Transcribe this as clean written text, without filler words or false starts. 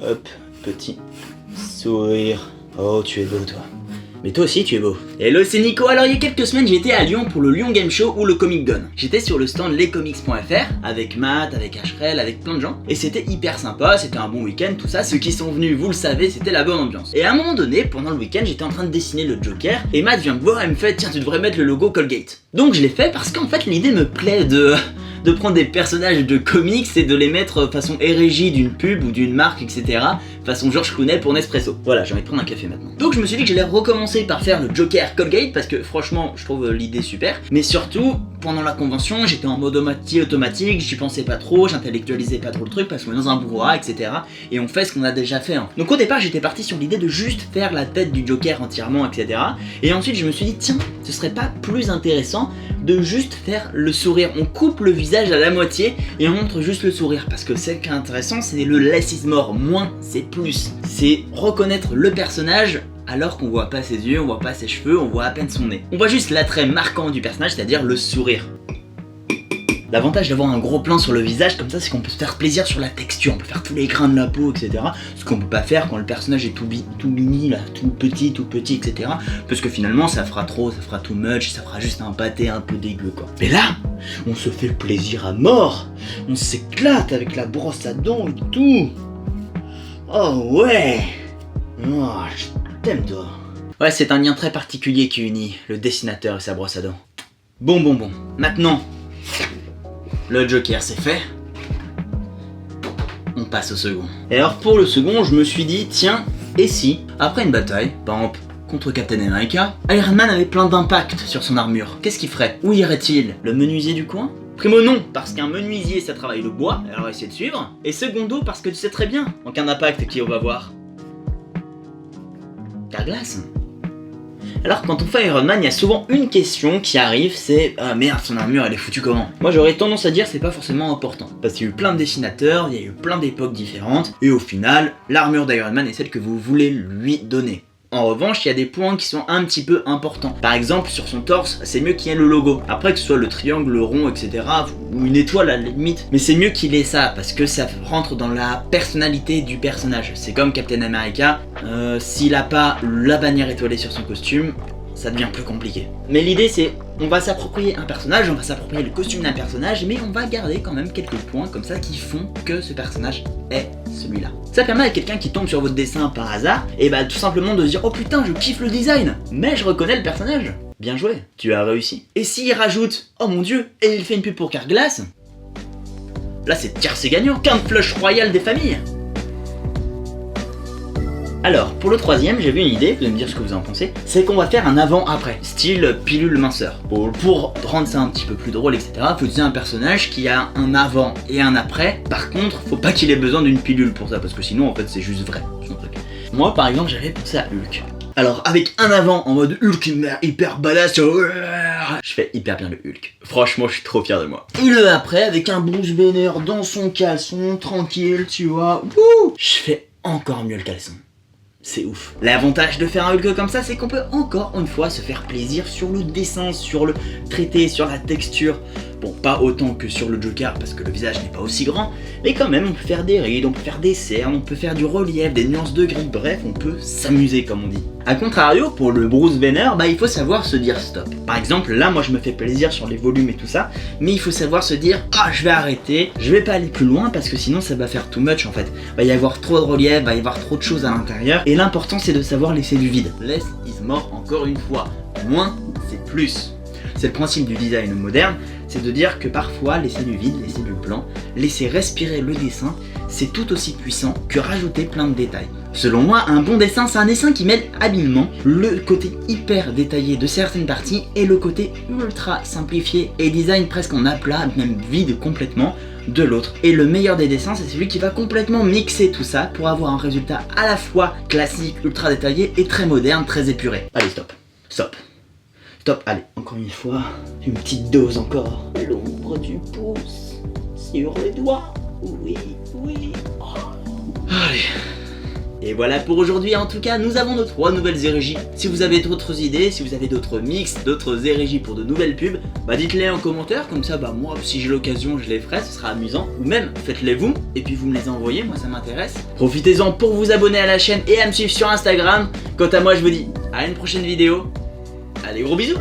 Hop, petit sourire. Oh, tu es beau, toi. Mais toi aussi, tu es beau. Hello, c'est Nico. Alors, il y a quelques semaines, j'étais à Lyon pour le Lyon Game Show ou le Comic Con. J'étais sur le stand lescomics.fr avec Matt, avec Ashrel, avec plein de gens. Et c'était hyper sympa, c'était un bon week-end, tout ça. Ceux qui sont venus, vous le savez, c'était la bonne ambiance. Et à un moment donné, pendant le week-end, j'étais en train de dessiner le Joker. Et Matt vient me voir et me fait: tiens, tu devrais mettre le logo Colgate. Donc, je l'ai fait parce qu'en fait, l'idée me plaît de prendre des personnages de comics et de les mettre façon hérégie d'une pub ou d'une marque, etc. Façon George Clooney pour Nespresso. Voilà, j'ai envie de prendre un café maintenant. Donc je me suis dit que j'allais recommencer par faire le Joker Colgate parce que franchement, je trouve l'idée super. Mais surtout, pendant la convention, j'étais en mode automatique, j'y pensais pas trop, j'intellectualisais pas trop le truc parce qu'on est dans un brouhaha, etc. Et on fait ce qu'on a déjà fait. Hein. Donc au départ, j'étais parti sur l'idée de juste faire la tête du Joker entièrement, etc. Et ensuite, je me suis dit, tiens, ce serait pas plus intéressant de juste faire le sourire. On coupe le visage à la moitié et on montre juste le sourire. Parce que ce qui est intéressant, c'est le less is more. Moins, c'est plus. C'est reconnaître le personnage alors qu'on voit pas ses yeux, on voit pas ses cheveux, on voit à peine son nez. On voit juste l'attrait marquant du personnage, c'est-à-dire le sourire. L'avantage d'avoir un gros plan sur le visage comme ça, c'est qu'on peut se faire plaisir sur la texture, on peut faire tous les grains de la peau, etc. Ce qu'on peut pas faire quand le personnage est tout mini, là, tout petit, etc. Parce que finalement, ça fera trop, ça fera too much, ça fera juste un pâté un peu dégueu, quoi. Mais là, on se fait plaisir à mort. On s'éclate avec la brosse à dents et tout. Oh ouais. Oh, je t'aime, toi. Ouais, c'est un lien très particulier qui unit le dessinateur et sa brosse à dents. Bon. Maintenant, le Joker c'est fait. On passe au second. Et alors pour le second, je me suis dit, tiens, et si, après une bataille, par exemple contre Captain America, Iron Man avait plein d'impact sur son armure. Qu'est-ce qu'il ferait? Où irait-il? Le menuisier du coin? Primo non, parce qu'un menuisier ça travaille le bois, alors essayer de suivre. Et secondo, parce que tu sais très bien, en qu'un impact qui on va voir. Carglass. Alors quand on fait Iron Man, il y a souvent une question qui arrive, c'est ah merde, son armure elle est foutue comment? Moi j'aurais tendance à dire c'est pas forcément important. Parce qu'il y a eu plein de dessinateurs, il y a eu plein d'époques différentes, et au final, l'armure d'Iron Man est celle que vous voulez lui donner. En revanche, il y a des points qui sont un petit peu importants. Par exemple, sur son torse, c'est mieux qu'il y ait le logo. Après, que ce soit le triangle, le rond, etc. ou une étoile à la limite. Mais c'est mieux qu'il ait ça, parce que ça rentre dans la personnalité du personnage. C'est comme Captain America, s'il a pas la bannière étoilée sur son costume, ça devient plus compliqué. Mais l'idée c'est, on va s'approprier un personnage, on va s'approprier le costume d'un personnage, mais on va garder quand même quelques points comme ça qui font que ce personnage est celui-là. Ça permet à quelqu'un qui tombe sur votre dessin par hasard, et bah tout simplement de se dire oh putain je kiffe le design, mais je reconnais le personnage. Bien joué, tu as réussi. Et s'il rajoute oh mon dieu, et il fait une pub pour Carglass, là c'est tiercé gagnant, qu'un flush royal des familles. Alors, pour le troisième, j'avais une idée, vous allez me dire ce que vous en pensez, c'est qu'on va faire un avant-après, style pilule minceur. Pour rendre ça un petit peu plus drôle, etc., faut utiliser un personnage qui a un avant et un après. Par contre, faut pas qu'il ait besoin d'une pilule pour ça, parce que sinon, en fait, c'est juste vrai, son truc. Moi, par exemple, j'avais pensé à Hulk. Alors, avec un avant en mode Hulk hyper badass, je fais hyper bien le Hulk. Franchement, je suis trop fier de moi. Et le après, avec un Bruce Banner dans son caleçon, tranquille, tu vois, je fais encore mieux le caleçon. C'est ouf. L'avantage de faire un Hulk comme ça, c'est qu'on peut encore une fois se faire plaisir sur le dessin, sur le traité, sur la texture. Bon, pas autant que sur le Joker parce que le visage n'est pas aussi grand, mais quand même on peut faire des rides, on peut faire des cernes, on peut faire du relief, des nuances de gris, bref, on peut s'amuser comme on dit. A contrario, pour le Bruce Banner, bah il faut savoir se dire stop. Par exemple, là moi je me fais plaisir sur les volumes et tout ça, mais il faut savoir se dire ah je vais arrêter, je vais pas aller plus loin parce que sinon ça va faire too much en fait. Va y avoir trop de relief, va y avoir trop de choses à l'intérieur, et l'important c'est de savoir laisser du vide. Less is more encore une fois, moins c'est plus. C'est le principe du design moderne, c'est de dire que parfois laisser du vide, laisser du blanc, laisser respirer le dessin, c'est tout aussi puissant que rajouter plein de détails. Selon moi, un bon dessin, c'est un dessin qui mêle habilement le côté hyper détaillé de certaines parties et le côté ultra simplifié et design presque en aplat, même vide complètement, de l'autre. Et le meilleur des dessins, c'est celui qui va complètement mixer tout ça pour avoir un résultat à la fois classique, ultra détaillé et très moderne, très épuré. Allez, stop. Stop, allez, encore une fois, une petite dose encore. L'ombre du pouce sur les doigts, oui. Oh. Allez. Et voilà pour aujourd'hui, en tout cas, nous avons nos 3 nouvelles érégies. Si vous avez d'autres idées, si vous avez d'autres mix, d'autres érégies pour de nouvelles pubs, bah dites-les en commentaire, comme ça, bah moi, si j'ai l'occasion, je les ferai, ce sera amusant. Ou même, faites-les vous, et puis vous me les envoyez, moi ça m'intéresse. Profitez-en pour vous abonner à la chaîne et à me suivre sur Instagram. Quant à moi, je vous dis à une prochaine vidéo. Allez, gros bisous!